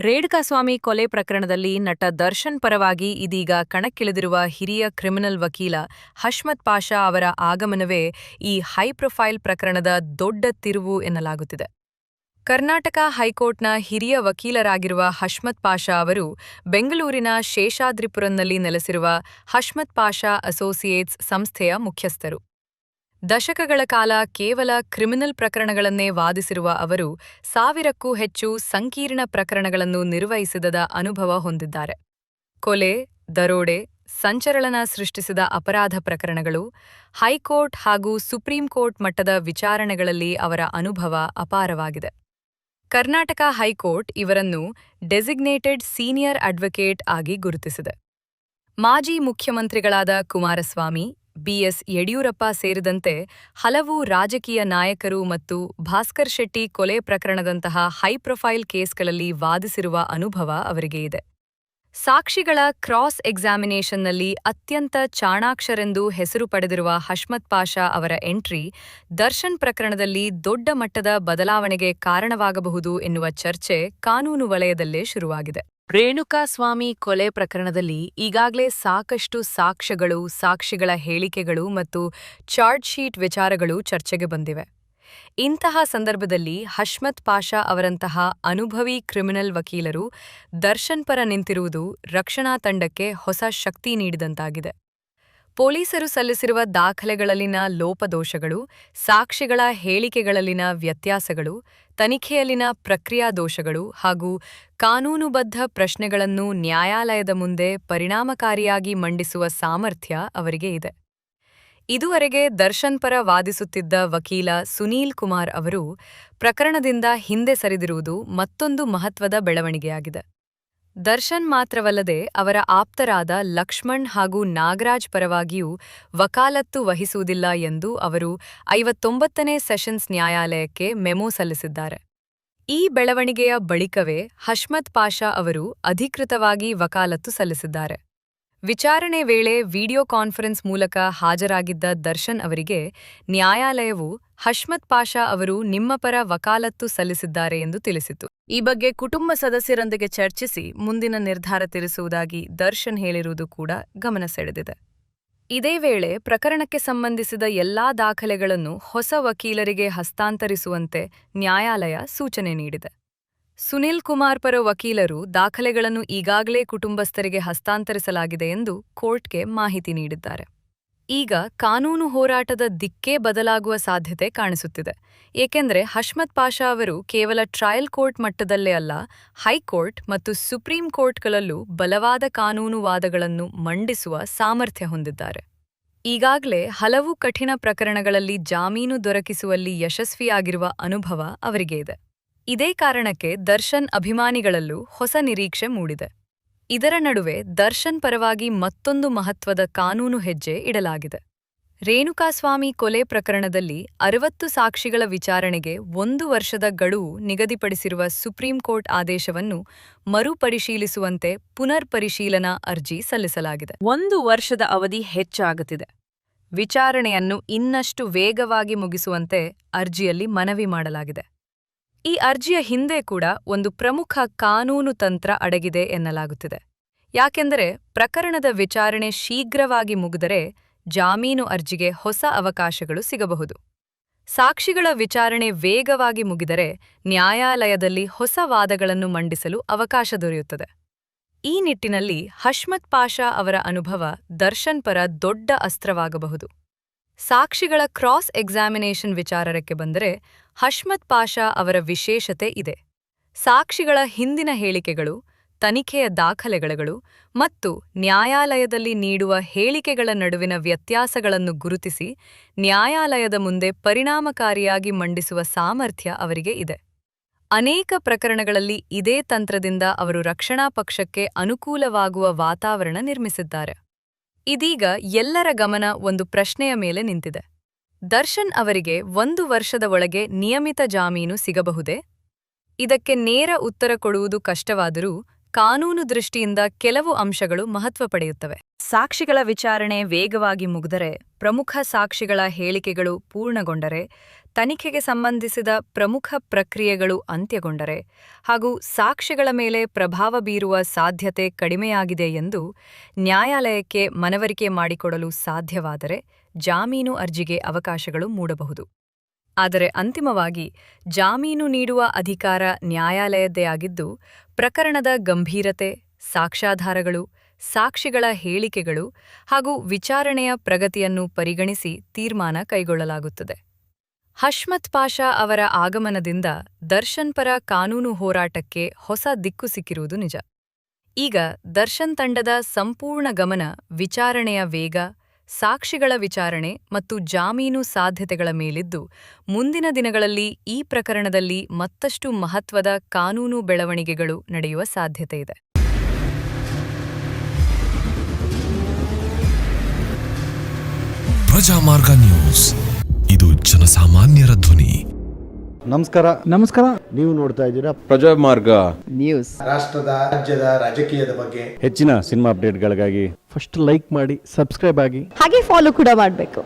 ರೇಣುಕಾಸ್ವಾಮಿ ಕೊಲೆ ಪ್ರಕರಣದಲ್ಲಿ ನಟ ದರ್ಶನ್ ಪರವಾಗಿ ಇದೀಗ ಕಣಕ್ಕಿಳಿದಿರುವ ಹಿರಿಯ ಕ್ರಿಮಿನಲ್ ವಕೀಲ ಹಷ್ಮತ್ ಪಾಷಾ ಅವರ ಆಗಮನವೇ ಈ ಹೈಪ್ರೊಫೈಲ್ ಪ್ರಕರಣದ ದೊಡ್ಡ ತಿರುವು ಎನ್ನಲಾಗುತ್ತಿದೆ. ಕರ್ನಾಟಕ ಹೈಕೋರ್ಟ್ನ ಹಿರಿಯ ವಕೀಲರಾಗಿರುವ ಹಷ್ಮತ್ ಪಾಷಾ ಅವರು ಬೆಂಗಳೂರಿನ ಶೇಷಾದ್ರಿಪುರಂನಲ್ಲಿ ನೆಲೆಸಿರುವ ಹಷ್ಮತ್ ಪಾಷಾ ಅಸೋಸಿಯೇಟ್ಸ್ ಸಂಸ್ಥೆಯ ಮುಖ್ಯಸ್ಥರು. ದಶಕಗಳ ಕಾಲ ಕೇವಲ ಕ್ರಿಮಿನಲ್ ಪ್ರಕರಣಗಳನ್ನೇ ವಾದಿಸಿರುವ ಅವರು 1000ಕ್ಕೂ ಹೆಚ್ಚು ಸಂಕೀರ್ಣ ಪ್ರಕರಣಗಳನ್ನು ನಿರ್ವಹಿಸಿದ ಅನುಭವ ಹೊಂದಿದ್ದಾರೆ. ಕೊಲೆ, ದರೋಡೆ, ಸಂಚಲನ ಸೃಷ್ಟಿಸಿದ ಅಪರಾಧ ಪ್ರಕರಣಗಳು, ಹೈಕೋರ್ಟ್ ಹಾಗೂ ಸುಪ್ರೀಂ ಕೋರ್ಟ್ ಮಟ್ಟದ ವಿಚಾರಣೆಗಳಲ್ಲಿ ಅವರ ಅನುಭವ ಅಪಾರವಾಗಿದೆ. ಕರ್ನಾಟಕ ಹೈಕೋರ್ಟ್ ಇವರನ್ನು ಡೆಸಿಗ್ನೇಟೆಡ್ ಸೀನಿಯರ್ ಅಡ್ವೊಕೇಟ್ ಆಗಿ ಗುರುತಿಸಿದೆ. ಮಾಜಿ ಮುಖ್ಯಮಂತ್ರಿಗಳಾದ ಕುಮಾರಸ್ವಾಮಿ, ಬಿಎಸ್ ಯಡಿಯೂರಪ್ಪ ಸೇರಿದಂತೆ ಹಲವು ರಾಜಕೀಯ ನಾಯಕರು ಮತ್ತು ಭಾಸ್ಕರ್ ಶೆಟ್ಟಿ ಕೊಲೆ ಪ್ರಕರಣದಂತಹ ಹೈಪ್ರೊಫೈಲ್ ಕೇಸ್ಗಳಲ್ಲಿ ವಾದಿಸಿರುವ ಅನುಭವ ಅವರಿಗೆ ಇದೆ. ಸಾಕ್ಷಿಗಳ ಕ್ರಾಸ್ ಎಕ್ಸಾಮಿನೇಷನ್ನಲ್ಲಿ ಅತ್ಯಂತ ಚಾಣಾಕ್ಷರೆಂದು ಹೆಸರು ಪಡೆದಿರುವ ಹಷ್ಮತ್ ಪಾಷಾ ಅವರ ಎಂಟ್ರಿ ದರ್ಶನ್ ಪ್ರಕರಣದಲ್ಲಿ ದೊಡ್ಡ ಮಟ್ಟದ ಬದಲಾವಣೆಗೆ ಕಾರಣವಾಗಬಹುದು ಎನ್ನುವ ಚರ್ಚೆ ಕಾನೂನು ವಲಯದಲ್ಲೇ ಶುರುವಾಗಿದೆ. ರೇಣುಕಾಸ್ವಾಮಿ ಕೊಲೆ ಪ್ರಕರಣದಲ್ಲಿ ಈಗಾಗಲೇ ಸಾಕಷ್ಟು ಸಾಕ್ಷ್ಯಗಳು, ಸಾಕ್ಷಿಗಳ ಹೇಳಿಕೆಗಳು ಮತ್ತು ಚಾರ್ಜ್ ಶೀಟ್ ವಿಚಾರಗಳು ಚರ್ಚೆಗೆ ಬಂದಿವೆ. ಇಂತಹ ಸಂದರ್ಭದಲ್ಲಿ ಹಷ್ಮತ್ ಪಾಷಾ ಅವರಂತಹ ಅನುಭವಿ ಕ್ರಿಮಿನಲ್ ವಕೀಲರು ದರ್ಶನ್ ಪರ ನಿಂತಿರುವುದು ರಕ್ಷಣಾ ತಂಡಕ್ಕೆ ಹೊಸ ಶಕ್ತಿ ನೀಡಿದಂತಾಗಿದೆ. ಪೊಲೀಸರು ಸಲ್ಲಿಸಿರುವ ದಾಖಲೆಗಳಲ್ಲಿನ ಲೋಪದೋಷಗಳು, ಸಾಕ್ಷಿಗಳ ಹೇಳಿಕೆಗಳಲ್ಲಿನ ವ್ಯತ್ಯಾಸಗಳು, ತನಿಖೆಯಲ್ಲಿನ ಪ್ರಕ್ರಿಯಾ ದೋಷಗಳು ಹಾಗೂ ಕಾನೂನುಬದ್ಧ ಪ್ರಶ್ನೆಗಳನ್ನು ನ್ಯಾಯಾಲಯದ ಮುಂದೆ ಪರಿಣಾಮಕಾರಿಯಾಗಿ ಮಂಡಿಸುವ ಸಾಮರ್ಥ್ಯ ಅವರಿಗೆ ಇದೆ. ಇದುವರೆಗೆ ದರ್ಶನ್ ಪರ ವಾದಿಸುತ್ತಿದ್ದ ವಕೀಲ ಸುನೀಲ್ ಕುಮಾರ್ ಅವರು ಪ್ರಕರಣದಿಂದ ಹಿಂದೆ ಸರಿದಿರುವುದು ಮತ್ತೊಂದು ಮಹತ್ವದ ಬೆಳವಣಿಗೆಯಾಗಿದೆ. ದರ್ಶನ್ ಮಾತ್ರವಲ್ಲದೆ ಅವರ ಆಪ್ತರಾದ ಲಕ್ಷ್ಮಣ್ ಹಾಗೂ ನಾಗರಾಜ್ ಪರವಾಗಿಯೂ ವಕಾಲತ್ತು ವಹಿಸುವುದಿಲ್ಲ ಎಂದು ಅವರು 59ನೇ ಸೆಷನ್ಸ್ ನ್ಯಾಯಾಲಯಕ್ಕೆ ಮೆಮೊ ಸಲ್ಲಿಸಿದ್ದಾರೆ. ಈ ಬೆಳವಣಿಗೆಯ ಬಳಿಕವೇ ಹಷ್ಮತ್ ಪಾಷಾ ಅವರು ಅಧಿಕೃತವಾಗಿ ವಕಾಲತ್ತು ಸಲ್ಲಿಸಿದ್ದಾರೆ. ವಿಚಾರಣೆ ವೇಳೆ ವಿಡಿಯೋ ಕಾನ್ಫರೆನ್ಸ್ ಮೂಲಕ ಹಾಜರಾಗಿದ್ದ ದರ್ಶನ್ ಅವರಿಗೆ ನ್ಯಾಯಾಲಯವು ಹಷ್ಮತ್ ಪಾಷಾ ಅವರು ನಿಮ್ಮ ಪರ ವಕಾಲತ್ತು ಸಲ್ಲಿಸಿದ್ದಾರೆ ಎಂದು ತಿಳಿಸಿತು. ಈ ಬಗ್ಗೆ ಕುಟುಂಬ ಸದಸ್ಯರೊಂದಿಗೆ ಚರ್ಚಿಸಿ ಮುಂದಿನ ನಿರ್ಧಾರ ತಿಳಿಸುವುದಾಗಿ ದರ್ಶನ್ ಹೇಳಿರುವುದು ಕೂಡ ಗಮನ ಸೆಳೆದಿದೆ. ಇದೇ ವೇಳೆ ಪ್ರಕರಣಕ್ಕೆ ಸಂಬಂಧಿಸಿದ ಎಲ್ಲಾ ದಾಖಲೆಗಳನ್ನು ಹೊಸ ವಕೀಲರಿಗೆ ಹಸ್ತಾಂತರಿಸುವಂತೆ ನ್ಯಾಯಾಲಯ ಸೂಚನೆ ನೀಡಿದೆ. ಸುನಿಲ್ ಕುಮಾರ್ ಪರ ವಕೀಲರು ದಾಖಲೆಗಳನ್ನು ಈಗಾಗಲೇ ಕುಟುಂಬಸ್ಥರಿಗೆ ಹಸ್ತಾಂತರಿಸಲಾಗಿದೆ ಎಂದು ಕೋರ್ಟ್ಗೆ ಮಾಹಿತಿ ನೀಡಿದ್ದಾರೆ. ಈಗ ಕಾನೂನು ಹೋರಾಟದ ದಿಕ್ಕೇ ಬದಲಾಗುವ ಸಾಧ್ಯತೆ ಕಾಣಿಸುತ್ತಿದೆ. ಏಕೆಂದರೆ ಹಷ್ಮತ್ ಪಾಷಾ ಅವರು ಕೇವಲ ಟ್ರಯಲ್ ಕೋರ್ಟ್ ಮಟ್ಟದಲ್ಲೇ ಅಲ್ಲ, ಹೈಕೋರ್ಟ್ ಮತ್ತು ಸುಪ್ರೀಂ ಕೋರ್ಟ್ಗಳಲ್ಲೂ ಬಲವಾದ ಕಾನೂನು ವಾದಗಳನ್ನು ಮಂಡಿಸುವ ಸಾಮರ್ಥ್ಯ ಹೊಂದಿದ್ದಾರೆ. ಈಗಾಗಲೇ ಹಲವು ಕಠಿಣ ಪ್ರಕರಣಗಳಲ್ಲಿ ಜಾಮೀನು ದೊರಕಿಸುವಲ್ಲಿ ಯಶಸ್ವಿಯಾಗಿರುವ ಅನುಭವ ಅವರಿಗೆ ಇದೆ. ಇದೇ ಕಾರಣಕ್ಕೆ ದರ್ಶನ್ ಅಭಿಮಾನಿಗಳಲ್ಲೂ ಹೊಸ ನಿರೀಕ್ಷೆ ಮೂಡಿದೆ. ಇದರ ನಡುವೆ ದರ್ಶನ್ ಪರವಾಗಿ ಮತ್ತೊಂದು ಮಹತ್ವದ ಕಾನೂನು ಹೆಜ್ಜೆ ಇಡಲಾಗಿದೆ. ರೇಣುಕಾಸ್ವಾಮಿ ಕೊಲೆ ಪ್ರಕರಣದಲ್ಲಿ 60 ಸಾಕ್ಷಿಗಳ ವಿಚಾರಣೆಗೆ 1 ವರ್ಷದ ಗಡುವು ನಿಗದಿಪಡಿಸಿರುವ ಸುಪ್ರೀಂ ಕೋರ್ಟ್ ಆದೇಶವನ್ನು ಮರುಪರಿಶೀಲಿಸುವಂತೆ ಪುನರ್ ಪರಿಶೀಲನಾ ಅರ್ಜಿ ಸಲ್ಲಿಸಲಾಗಿದೆ. 1 ವರ್ಷದ ಅವಧಿ ಹೆಚ್ಚಾಗುತ್ತಿದೆ. ವಿಚಾರಣೆಯನ್ನು ಇನ್ನಷ್ಟು ವೇಗವಾಗಿ ಮುಗಿಸುವಂತೆ ಅರ್ಜಿಯಲ್ಲಿ ಮನವಿ ಮಾಡಲಾಗಿದೆ. ಈ ಅರ್ಜಿಯ ಹಿಂದೆ ಕೂಡ ಒಂದು ಪ್ರಮುಖ ಕಾನೂನು ತಂತ್ರ ಅಡಗಿದೆ ಎನ್ನಲಾಗುತ್ತಿದೆ. ಯಾಕೆಂದರೆ ಪ್ರಕರಣದ ವಿಚಾರಣೆ ಶೀಘ್ರವಾಗಿ ಮುಗಿದರೆ ಜಾಮೀನು ಅರ್ಜಿಗೆ ಹೊಸ ಅವಕಾಶಗಳು ಸಿಗಬಹುದು. ಸಾಕ್ಷಿಗಳ ವಿಚಾರಣೆ ವೇಗವಾಗಿ ಮುಗಿದರೆ ನ್ಯಾಯಾಲಯದಲ್ಲಿ ಹೊಸ ವಾದಗಳನ್ನು ಮಂಡಿಸಲು ಅವಕಾಶ ದೊರೆಯುತ್ತದೆ. ಈ ನಿಟ್ಟಿನಲ್ಲಿ ಹಷ್ಮತ್ ಪಾಷಾ ಅವರ ಅನುಭವ ದರ್ಶನ್ ಪರ ದೊಡ್ಡ ಅಸ್ತ್ರವಾಗಬಹುದು. ಸಾಕ್ಷಿಗಳ ಕ್ರಾಸ್ ಎಕ್ಸಾಮಿನೇಷನ್ ವಿಚಾರಕ್ಕೆ ಬಂದರೆ ಹಷ್ಮತ್ ಪಾಷಾ ಅವರ ವಿಶೇಷತೆ ಇದೆ. ಸಾಕ್ಷಿಗಳ ಹಿಂದಿನ ಹೇಳಿಕೆಗಳು, ತನಿಖೆಯ ದಾಖಲೆಗಳು ಮತ್ತು ನ್ಯಾಯಾಲಯದಲ್ಲಿ ನೀಡುವ ಹೇಳಿಕೆಗಳ ನಡುವಿನ ವ್ಯತ್ಯಾಸಗಳನ್ನು ಗುರುತಿಸಿ ನ್ಯಾಯಾಲಯದ ಮುಂದೆ ಪರಿಣಾಮಕಾರಿಯಾಗಿ ಮಂಡಿಸುವ ಸಾಮರ್ಥ್ಯ ಅವರಿಗೆ ಇದೆ. ಅನೇಕ ಪ್ರಕರಣಗಳಲ್ಲಿ ಇದೇ ತಂತ್ರದಿಂದ ಅವರು ರಕ್ಷಣಾ ಪಕ್ಷಕ್ಕೆ ಅನುಕೂಲವಾಗುವ ವಾತಾವರಣ ನಿರ್ಮಿಸಿದ್ದಾರೆ. ಇದೀಗ ಎಲ್ಲರ ಗಮನ ಒಂದು ಪ್ರಶ್ನೆಯ ಮೇಲೆ ನಿಂತಿದೆ. ದರ್ಶನ್ ಅವರಿಗೆ 1 ವರ್ಷದ ಒಳಗೆ ನಿಯಮಿತ ಜಾಮೀನು ಸಿಗಬಹುದೇ? ಇದಕ್ಕೆ ನೇರ ಉತ್ತರ ಕೊಡುವುದು ಕಷ್ಟವಾದರೂ ಕಾನೂನು ದೃಷ್ಟಿಯಿಂದ ಕೆಲವು ಅಂಶಗಳು ಮಹತ್ವ ಪಡೆಯುತ್ತವೆ. ಸಾಕ್ಷಿಗಳ ವಿಚಾರಣೆ ವೇಗವಾಗಿ ಮುಗಿದರೆ, ಪ್ರಮುಖ ಸಾಕ್ಷಿಗಳ ಹೇಳಿಕೆಗಳು ಪೂರ್ಣಗೊಂಡರೆ, ತನಿಖೆಗೆ ಸಂಬಂಧಿಸಿದ ಪ್ರಮುಖ ಪ್ರಕ್ರಿಯೆಗಳು ಅಂತ್ಯಗೊಂಡರೆ ಹಾಗೂ ಸಾಕ್ಷ್ಯಗಳ ಮೇಲೆ ಪ್ರಭಾವ ಬೀರುವ ಸಾಧ್ಯತೆ ಕಡಿಮೆಯಾಗಿದೆ ಎಂದು ನ್ಯಾಯಾಲಯಕ್ಕೆ ಮನವರಿಕೆ ಮಾಡಿಕೊಡಲು ಸಾಧ್ಯವಾದರೆ ಜಾಮೀನು ಅರ್ಜಿಗೆ ಅವಕಾಶಗಳು ಮೂಡಬಹುದು. ಆದರೆ ಅಂತಿಮವಾಗಿ ಜಾಮೀನು ನೀಡುವ ಅಧಿಕಾರ ನ್ಯಾಯಾಲಯದ್ದೇ ಆಗಿದ್ದು, ಪ್ರಕರಣದ ಗಂಭೀರತೆ, ಸಾಕ್ಷ್ಯಾಧಾರಗಳು, ಸಾಕ್ಷಿಗಳ ಹೇಳಿಕೆಗಳು ಹಾಗೂ ವಿಚಾರಣೆಯ ಪ್ರಗತಿಯನ್ನು ಪರಿಗಣಿಸಿ ತೀರ್ಮಾನ ಕೈಗೊಳ್ಳಲಾಗುತ್ತದೆ. ಹಷ್ಮತ್ ಪಾಷಾ ಅವರ ಆಗಮನದಿಂದ ದರ್ಶನ್ ಪರ ಕಾನೂನು ಹೋರಾಟಕ್ಕೆ ಹೊಸ ದಿಕ್ಕು ಸಿಕ್ಕಿರುವುದು ನಿಜ. ಈಗ ದರ್ಶನ್ ತಂಡದ ಸಂಪೂರ್ಣ ಗಮನ ವಿಚಾರಣೆಯ ವೇಗ, ಸಾಕ್ಷಿಗಳ ವಿಚಾರಣೆ ಮತ್ತು ಜಾಮೀನು ಸಾಧ್ಯತೆಗಳ ಮೇಲಿದ್ದು, ಮುಂದಿನ ದಿನಗಳಲ್ಲಿ ಈ ಪ್ರಕರಣದಲ್ಲಿ ಮತ್ತಷ್ಟು ಮಹತ್ವದ ಕಾನೂನು ಬೆಳವಣಿಗೆಗಳು ನಡೆಯುವ ಸಾಧ್ಯತೆಯಿದೆ. ಪ್ರಜಾಮಾರ್ಗ ನ್ಯೂಸ್, ಇದು ಜನಸಾಮಾನ್ಯರ ಧ್ವನಿ. ನಮಸ್ಕಾರ. ನೀವು ನೋಡ್ತಾ ಇದ್ದೀರಾ ಪ್ರಜಾಮಾರ್ಗ ನ್ಯೂಸ್. ರಾಷ್ಟ್ರದ ರಾಜ್ಯದ ರಾಜಕೀಯದ ಬಗ್ಗೆ ಹೆಚ್ಚಿನ ಸಿನಿಮಾ ಅಪ್ಡೇಟ್ಗಳಿಗಾಗಿ ಫಸ್ಟ್ ಲೈಕ್ ಮಾಡಿ, ಸಬ್ಸ್ಕ್ರೈಬ್ ಆಗಿ, ಹಾಗೆ ಫಾಲೋ ಕೂಡ ಮಾಡಬೇಕು.